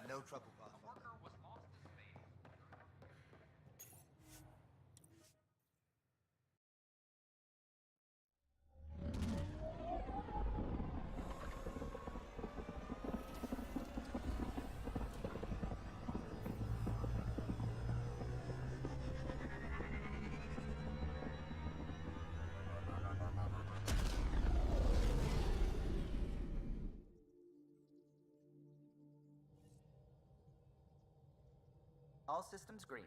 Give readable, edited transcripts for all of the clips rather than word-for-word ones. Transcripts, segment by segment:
no trouble, boss. All systems green.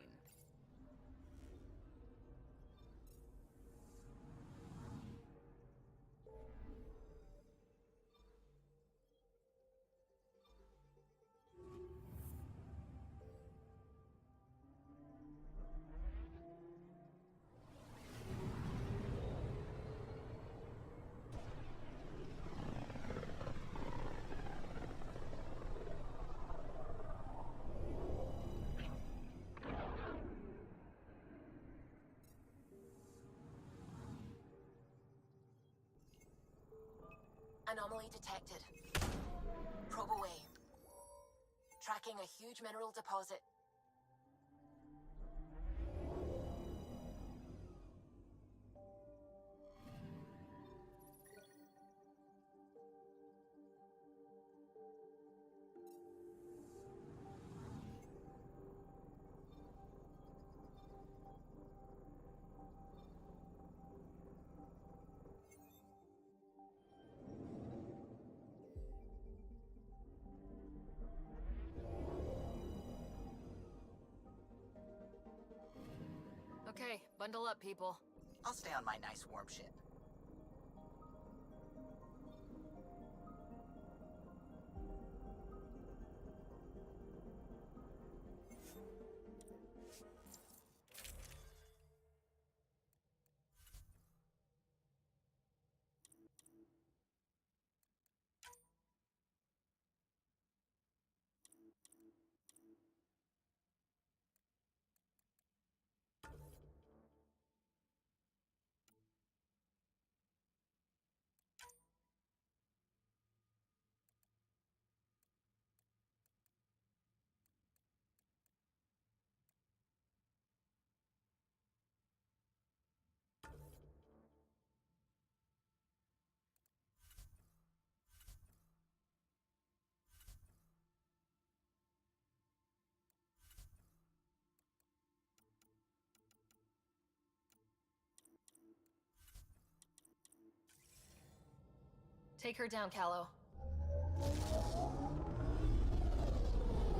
Anomaly detected. Probe away. Tracking a huge mineral deposit. Okay, bundle up, people. I'll stay on my nice warm ship. Take her down, Callow.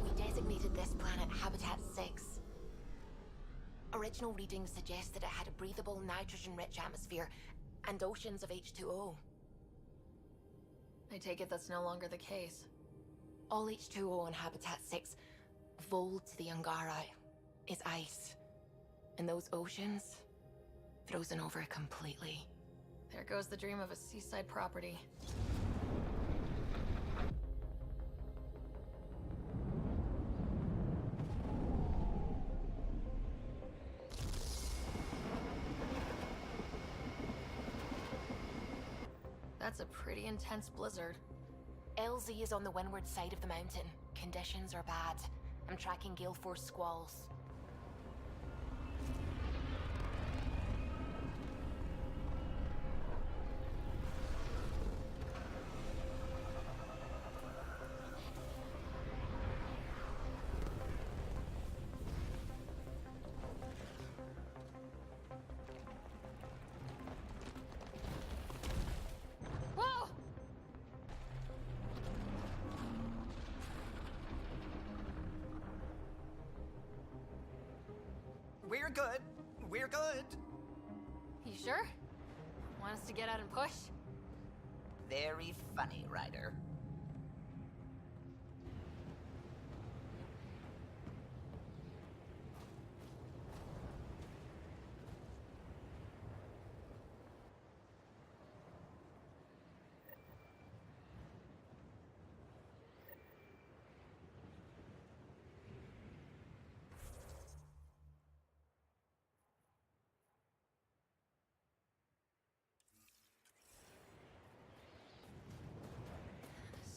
We designated this planet Habitat 6. Original readings suggest that it had a breathable, nitrogen-rich atmosphere and oceans of H2O. I take it that's no longer the case. All H2O on Habitat 6, vol to the Angara, is ice. And those oceans, frozen over completely. There goes the dream of a seaside property. That's a pretty intense blizzard. LZ is on the windward side of the mountain. Conditions are bad. I'm tracking gale force squalls. Whoa! We're good. We're good. You sure? Want us to get out and push? Very funny, Ryder.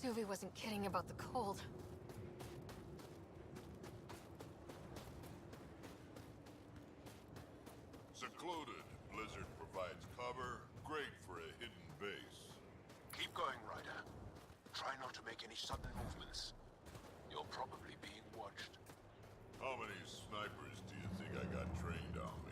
Suvi wasn't kidding about the cold. secluded. Blizzard provides cover. Great for a hidden base. Keep going, Ryder. Try not to make any sudden movements. You're probably being watched. How many snipers do you think I got trained on me?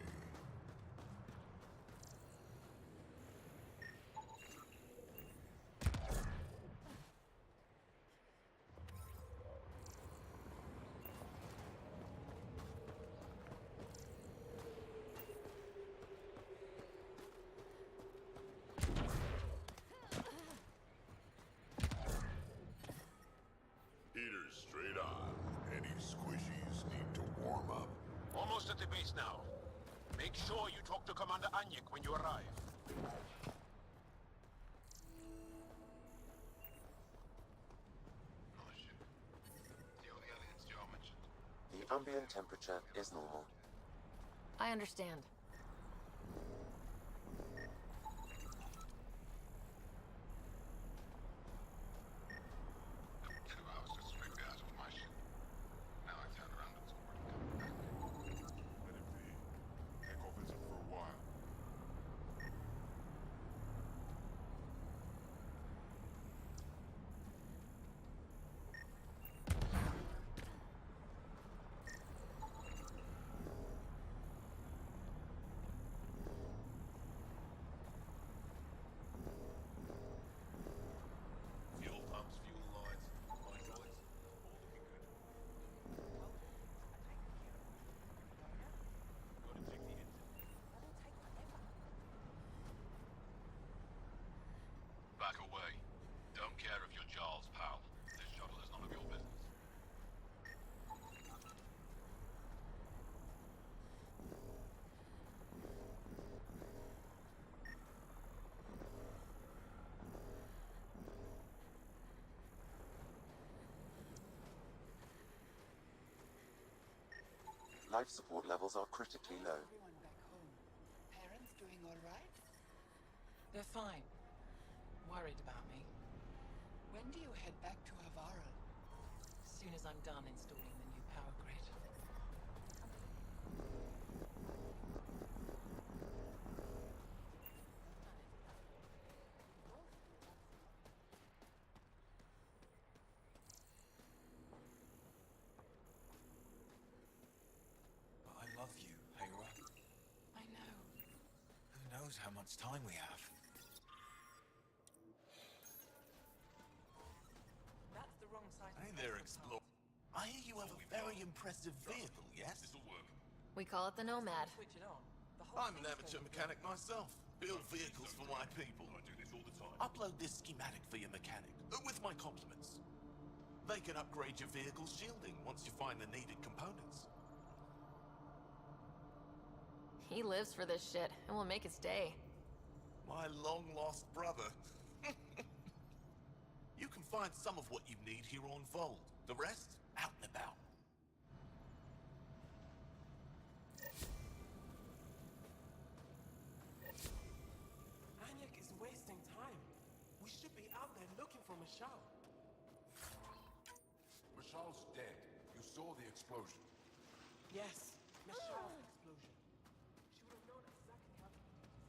Heaters straight on. Any squishies need to warm up. Almost at the base now. Make sure you talk to Commander Anyek when you arrive. The ambient temperature is normal. I understand. Back away. Don't care if you're Giles, pal. This shuttle is none of your business. Life support levels are critically low. Everyone back home. Parents doing all right? They're fine. Worried about me. When do you head back to Havara? As soon as I'm done installing the new power grid. I love you, Hera. I know. Who knows how much time we have? That's the wrong side. Hey there, Explore. I hear you have a very impressive vehicle, yes? This'll work. We call it the Nomad. Switch it on. The whole I'm an thing's amateur going to mechanic myself. Build vehicles for my people. I do this all the time. Upload this schematic for your mechanic, with my compliments. They can upgrade your vehicle's shielding once you find the needed components. He lives for this shit, and will make his day. My long-lost brother. You can find some of what you need here on Vold. The rest, out and about. Anyek is wasting time. We should be out there looking for Michelle. Michelle's dead. You saw the explosion. Yes, Michelle's explosion. She would have known exactly how to do this.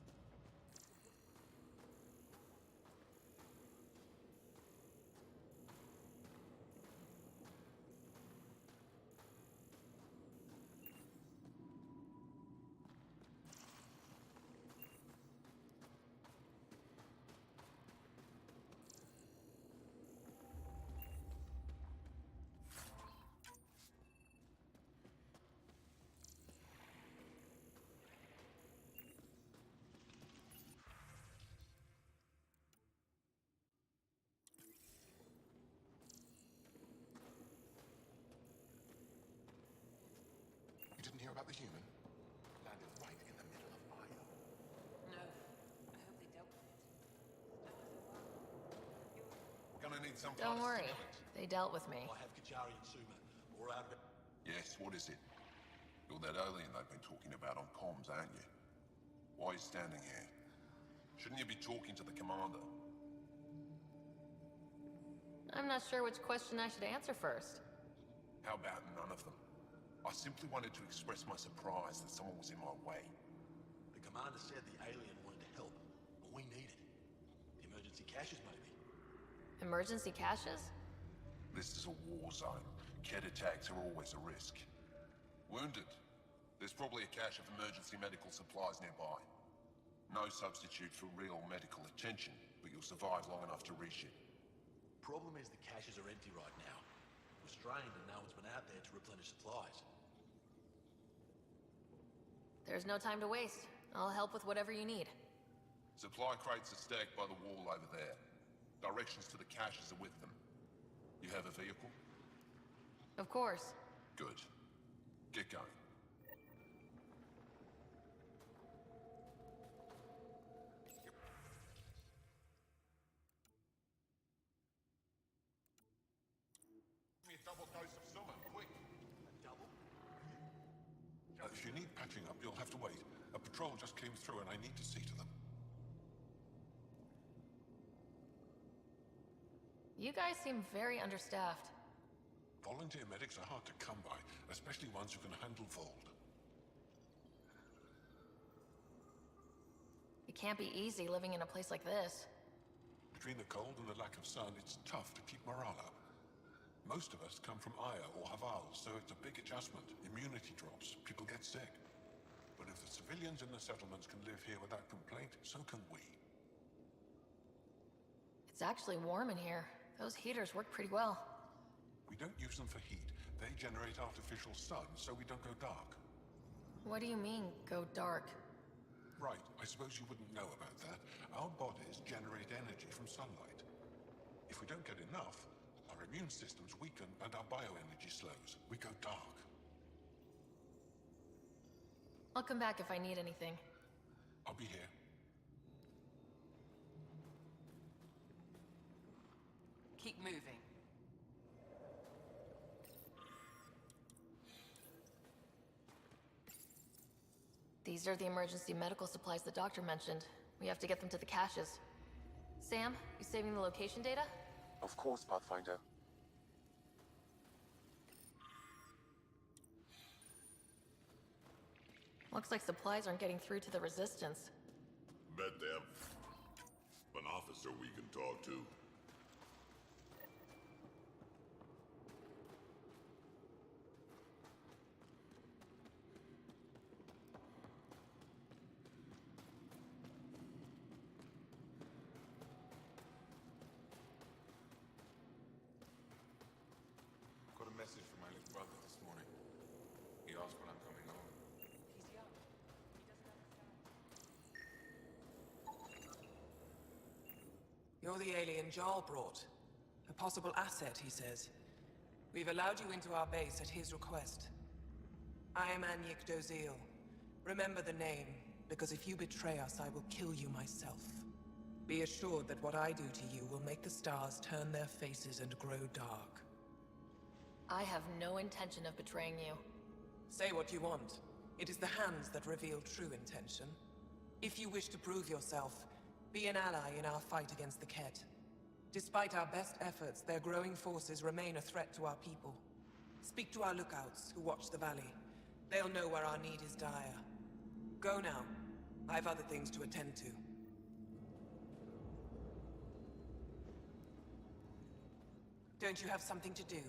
You didn't hear about the human? Landed right in the middle of Io. No, I hope they dealt with it. We're gonna need some Don't kind of worry. stimulant. They dealt with me. I have Kajari and Suma. We're out of it. Yes, what is it? You're that alien they've been talking about on comms, aren't you? Why are you standing here? Shouldn't you be talking to the commander? I'm not sure which question I should answer first. How about none of them? I simply wanted to express my surprise that someone was in my way. The Commander said the alien wanted to help, but we need it. The emergency caches, maybe. Emergency caches? This is a war zone. Kett attacks are always a risk. Wounded. There's probably a cache of emergency medical supplies nearby. No substitute for real medical attention, but you'll survive long enough to reship. Problem is the caches are empty right now. We're strained and no one's been out there to replenish supplies. There's no time to waste. I'll help with whatever you need. Supply crates are stacked by the wall over there. Directions to the caches are with them. You have a vehicle? Of course. Good. Get going. Give me a double dose of summon, quick. Double? If you need patching up, you'll have to wait. A patrol just came through and I need to see to them. You guys seem very understaffed. Volunteer medics are hard to come by, especially ones who can handle Vold. It can't be easy living in a place like this. Between the cold and the lack of sun, it's tough to keep morale up. Most of us come from Aya or Haval, so it's a big adjustment. Immunity drops, people get sick. But if the civilians in the settlements can live here without complaint, so can we. It's actually warm in here. Those heaters work pretty well. We don't use them for heat. They generate artificial sun, so we don't go dark. What do you mean, go dark? Right, I suppose you wouldn't know about that. Our bodies generate energy from sunlight. If we don't get enough, our immune systems weaken and our bioenergy slows. We go dark. I'll come back if I need anything. I'll be here. Keep moving. These are the emergency medical supplies the doctor mentioned. We have to get them to the caches. Sam, you saving the location data? Of course, Pathfinder. Looks like supplies aren't getting through to the Resistance. Bet they have an officer we can talk to. Got a message from my little brother this morning. He asked when I'm coming home. He's young. He doesn't understand. You're the alien Jarl brought. A possible asset, he says. We've allowed you into our base at his request. I am Anyik Dozil. Remember the name, because if you betray us, I will kill you myself. Be assured that what I do to you will make the stars turn their faces and grow dark. I have no intention of betraying you. Say what you want. It is the hands that reveal true intention. If you wish to prove yourself, be an ally in our fight against the Kett. Despite our best efforts, their growing forces remain a threat to our people. Speak to our lookouts who watch the valley. They'll know where our need is dire. Go now. I have other things to attend to. Don't you have something to do?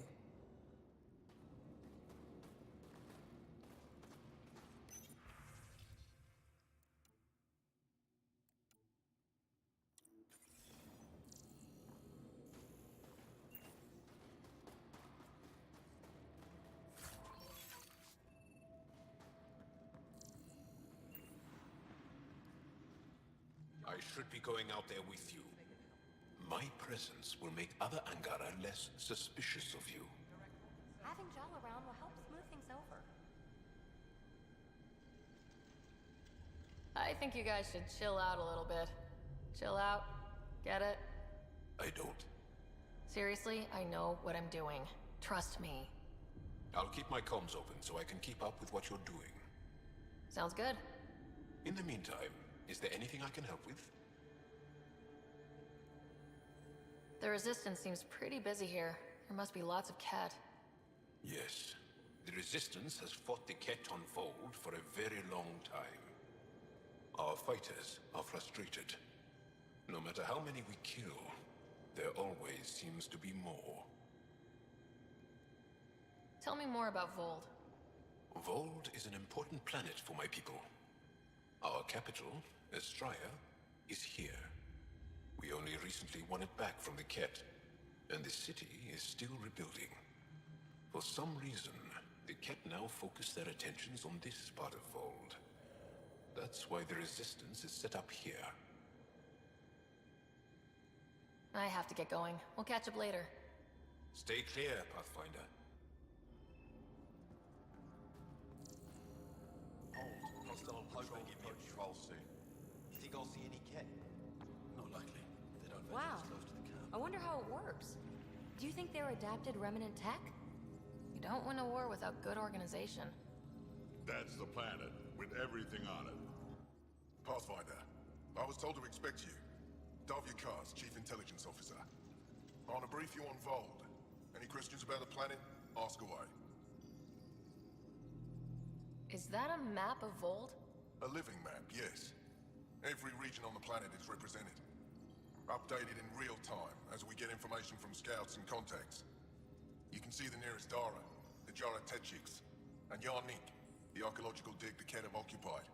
I should be going out there with you. My presence will make other Angara less suspicious of you. Having Jarl around will help smooth things over. I think you guys should chill out a little bit. Chill out. Get it? I don't. Seriously, I know what I'm doing. Trust me. I'll keep my comms open so I can keep up with what you're doing. Sounds good. In the meantime, is there anything I can help with? The Resistance seems pretty busy here. There must be lots of Kett. Yes. The Resistance has fought the Kett on Fold for a very long time. Our fighters are frustrated. No matter how many we kill, there always seems to be more. Tell me more about Vold. Vold is an important planet for my people. Our capital, Estraya, is here. We only recently won it back from the Ket, and the city is still rebuilding. For some reason, the Ket now focus their attentions on this part of Vold. That's why the resistance is set up here. I have to get going. We'll catch up later. Stay clear, Pathfinder. Hold. Hostile patrol give me a patrol soon. You think I'll see any Ket? Not likely. They don't venture Wow. this close to the camp. I wonder how it works. Do you think they're adapted remnant tech? You don't win a war without good organization. That's the planet, with everything on it. Pathfinder, I was told to expect you. Davia Kars, Chief Intelligence Officer. I want to brief you on Vold. Any questions about the planet? Ask away. Is that a map of Vold? A living map, yes. Every region on the planet is represented. Updated in real time as we get information from scouts and contacts. You can see the nearest Dara, the Jara Tetchiks, and Yarnik, the archaeological dig the Ket have occupied.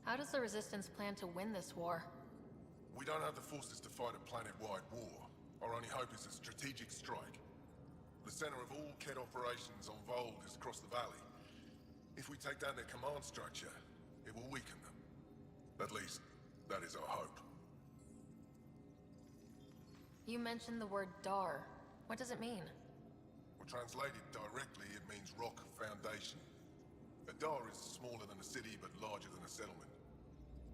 How does the Resistance plan to win this war? We don't have the forces to fight a planet-wide war. Our only hope is a strategic strike. The center of all Ket operations on Vold is across the valley. If we take down their command structure, it will weaken them. At least, that is our hope. You mentioned the word Dar. What does it mean? Well, translated directly, it means rock foundation. A Dar is smaller than a city, but larger than a settlement.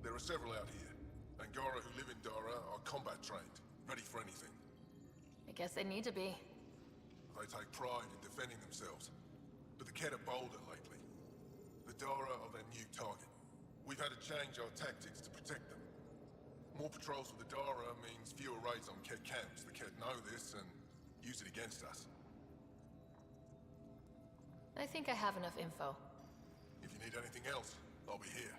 There are several out here. Angara who live in Dara are combat trained, ready for anything. I guess they need to be. They take pride in defending themselves. But the Ket are bolder lately. The Dara are their new target. We've had to change our tactics to protect them. More patrols with the Dara means fewer raids on Ket camps. The Ket know this and use it against us. I think I have enough info. If you need anything else, I'll be here.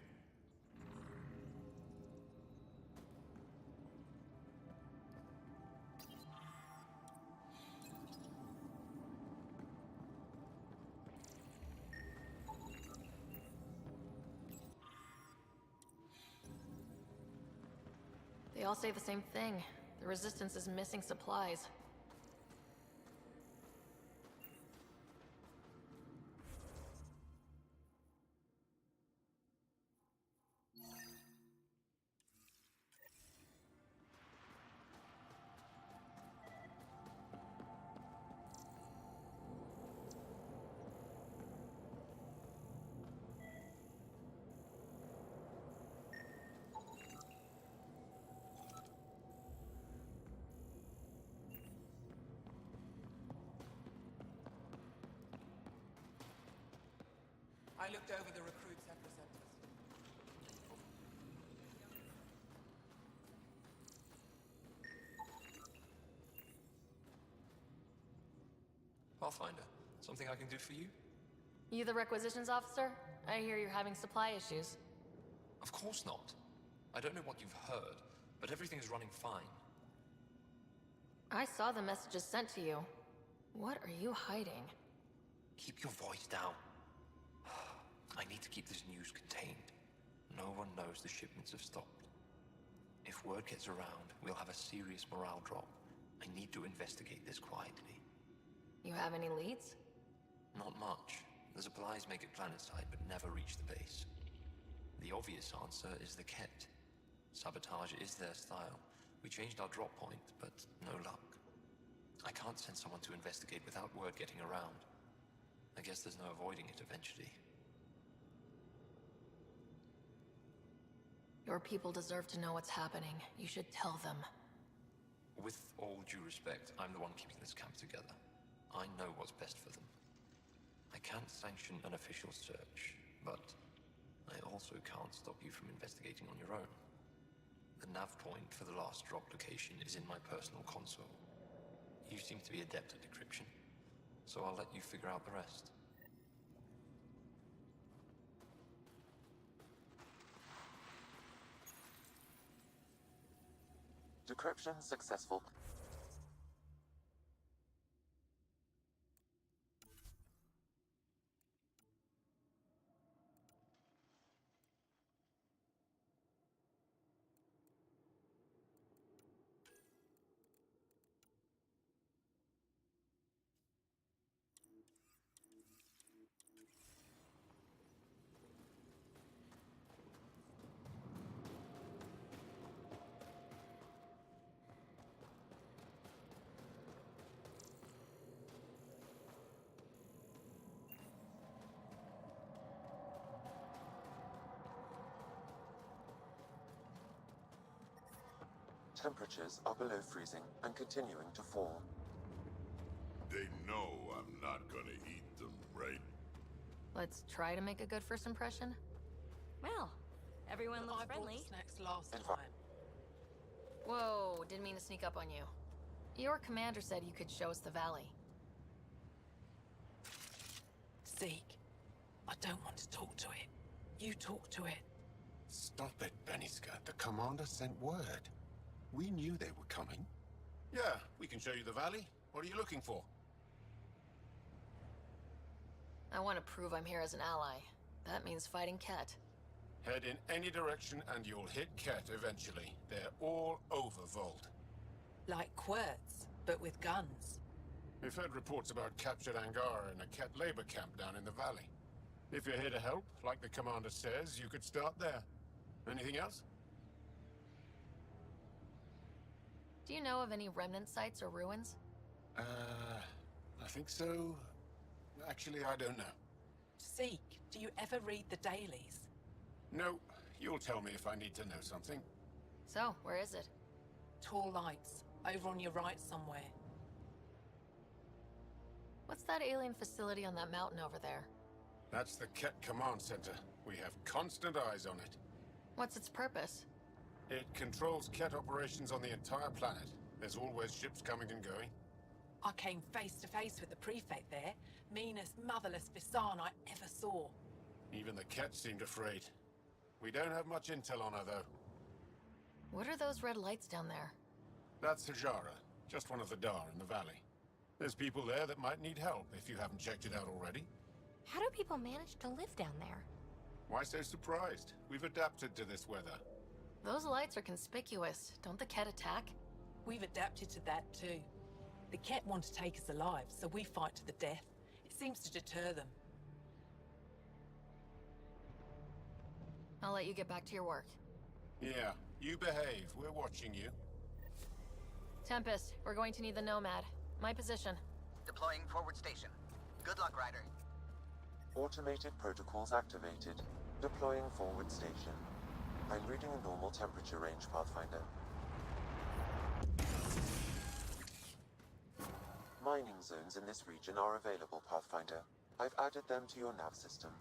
They all say the same thing. The Resistance is missing supplies. I looked over the recruits' epicenters. Pathfinder, something I can do for you? You the requisitions officer? I hear you're having supply issues. Of course not. I don't know what you've heard, but everything is running fine. I saw the messages sent to you. What are you hiding? Keep your voice down. I need to keep this news contained. No one knows the shipments have stopped. If word gets around, we'll have a serious morale drop. I need to investigate this quietly. You have any leads? Not much. The supplies make it planetside, but never reach the base. The obvious answer is the Ket. Sabotage is their style. We changed our drop point, but no luck. I can't send someone to investigate without word getting around. I guess there's no avoiding it eventually. Your people deserve to know what's happening. You should tell them. With all due respect, I'm the one keeping this camp together. I know what's best for them. I can't sanction an official search, but I also can't stop you from investigating on your own. The nav point for the last drop location is in my personal console. You seem to be adept at decryption, so I'll let you figure out the rest. Decryption successful. Temperatures are below freezing and continuing to fall. They know I'm not gonna eat them, right? Let's try to make a good first impression. Well, everyone looks I brought friendly. the snacks last time. Whoa, didn't mean to sneak up on you. Your commander said you could show us the valley. Zeke, I don't want to talk to it. You talk to it. Stop it, Beniska. The commander sent word. We knew they were coming. Yeah, we can show you the valley. What are you looking for? I want to prove I'm here as an ally. That means fighting Ket. Head in any direction and you'll hit Ket eventually. They're all over Vold. Like Quirts, but with guns. We've heard reports about captured Angara in a Ket labor camp down in the valley. If you're here to help, like the commander says, you could start there. Anything else? Do you know of any remnant sites or ruins? I think so. Actually, I don't know. Zeke, do you ever read the dailies? No, you'll tell me if I need to know something. So, where is it? Tall lights, over on your right somewhere. What's that alien facility on that mountain over there? That's the Ket Command Center. We have constant eyes on it. What's its purpose? It controls Ket operations on the entire planet. There's always ships coming and going. I came face to face with the prefect there. Meanest, motherless Visan I ever saw. Even the Ket seemed afraid. We don't have much intel on her, though. What are those red lights down there? That's Hajara, just one of the Dar in the valley. There's people there that might need help, if you haven't checked it out already. How do people manage to live down there? Why so surprised? We've adapted to this weather. Those lights are conspicuous. Don't the Ket attack? We've adapted to that too. The Ket want to take us alive, so we fight to the death. It seems to deter them. I'll let you get back to your work. Yeah, you behave. We're watching you. Tempest, we're going to need the Nomad. My position. Deploying forward station. Good luck, Ryder. Automated protocols activated. Deploying forward station. I'm reading a normal temperature range, Pathfinder. Mining zones in this region are available, Pathfinder. I've added them to your nav system.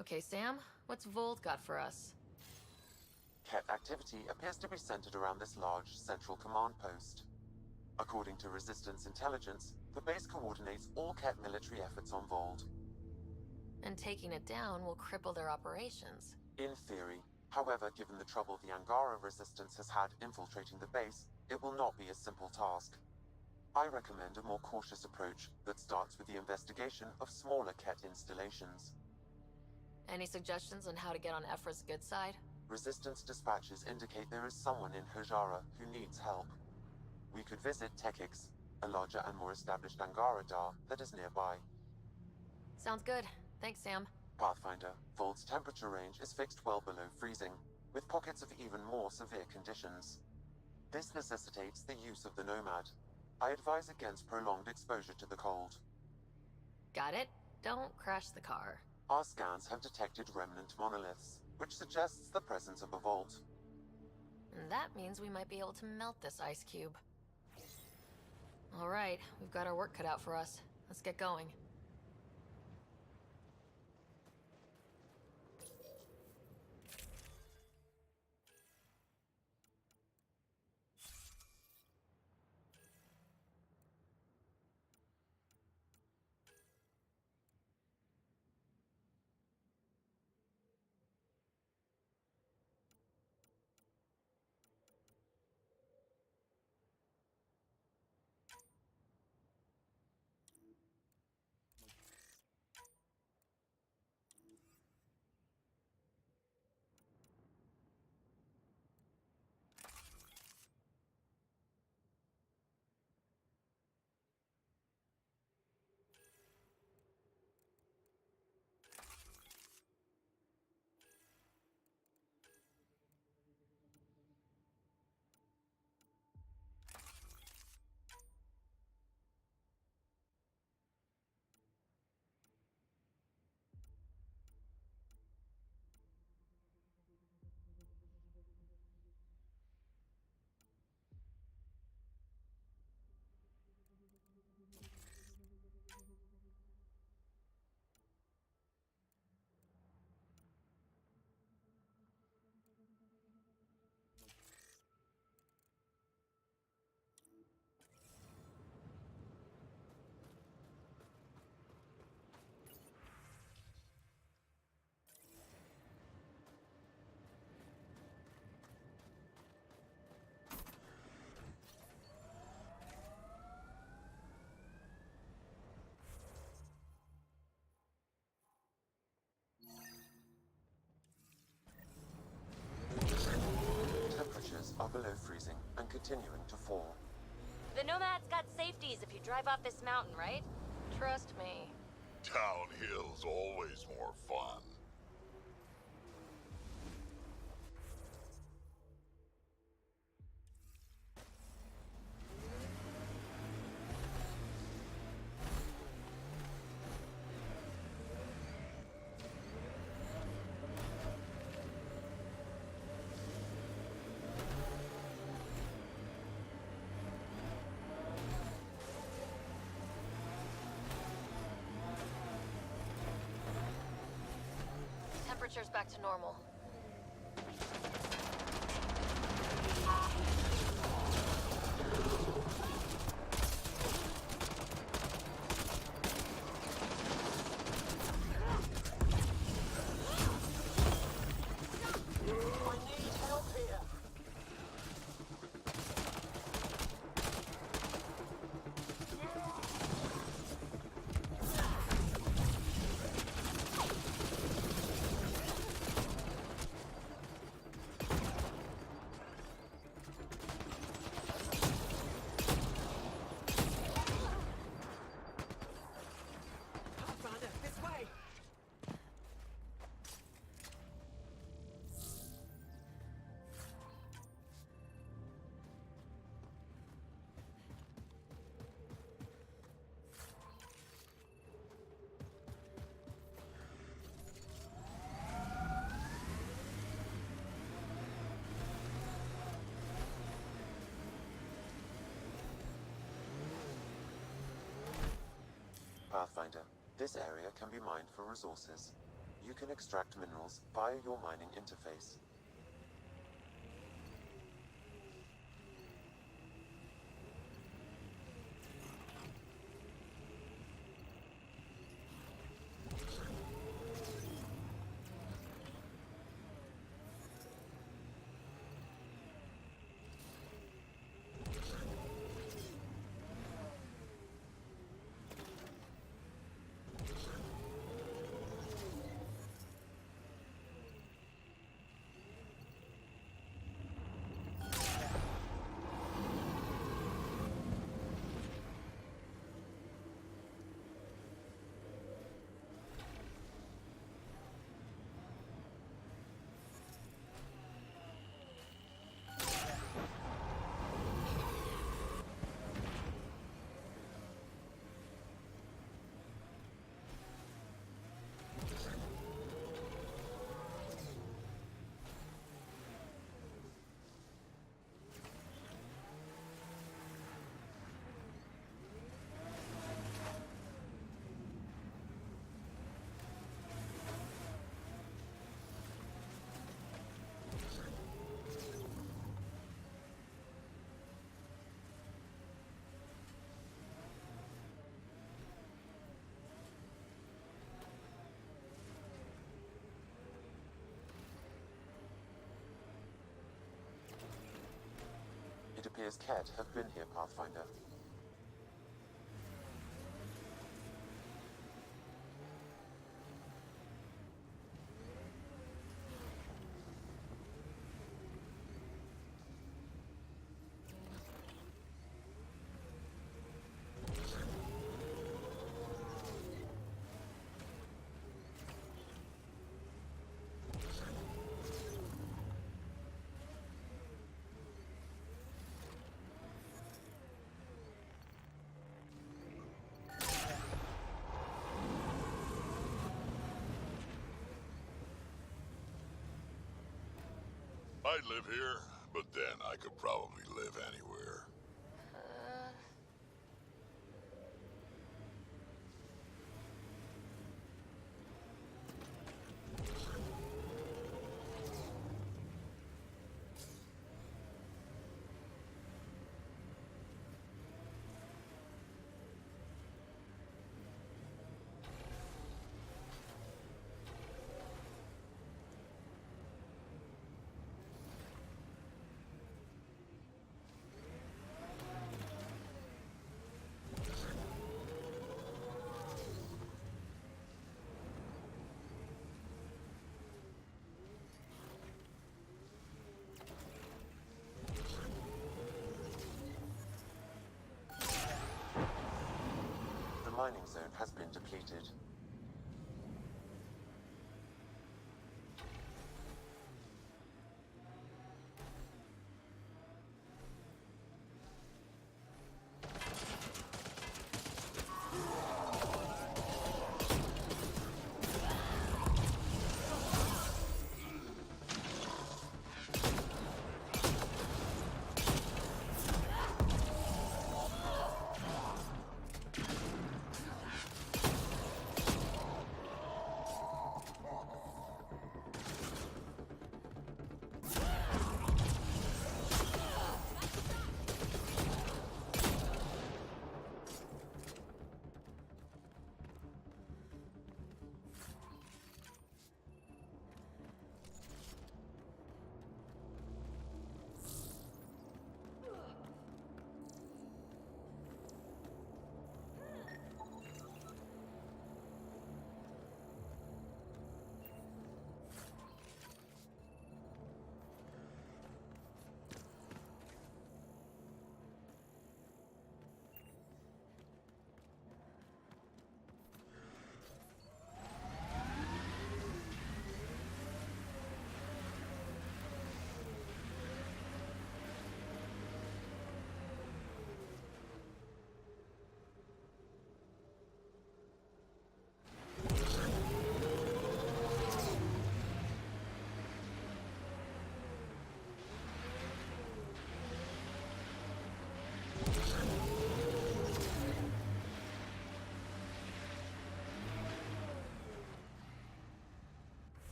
Okay, Sam, what's Vold got for us? Ket activity appears to be centered around this large central command post. According to Resistance intelligence, the base coordinates all Ket military efforts on Vold. And taking it down will cripple their operations. In theory. However, given the trouble the Angara Resistance has had infiltrating the base, it will not be a simple task. I recommend a more cautious approach that starts with the investigation of smaller Ket installations. Any suggestions on how to get on Ephra's good side? Resistance dispatches indicate there is someone in Hajara who needs help. We could visit Tekix, a larger and more established Angara Dar that is nearby. Sounds good. Thanks, Sam. Pathfinder, Vold's temperature range is fixed well below freezing, with pockets of even more severe conditions. This necessitates the use of the Nomad. I advise against prolonged exposure to the cold. Got it. Don't crash the car. Our scans have detected remnant monoliths, which suggests the presence of a vault. And that means we might be able to melt this ice cube. All right, we've got our work cut out for us. Let's get going. freezing and continuing to fall. The Nomad's got safeties if you drive off this mountain, right? Trust me. Downhill's always more fun. Temperature's back to normal. Pathfinder, this area can be mined for resources. You can extract minerals via your mining interface. It appears Ket have been here, Pathfinder. I'd live here, but then I could probably live anywhere. mining zone has been depleted.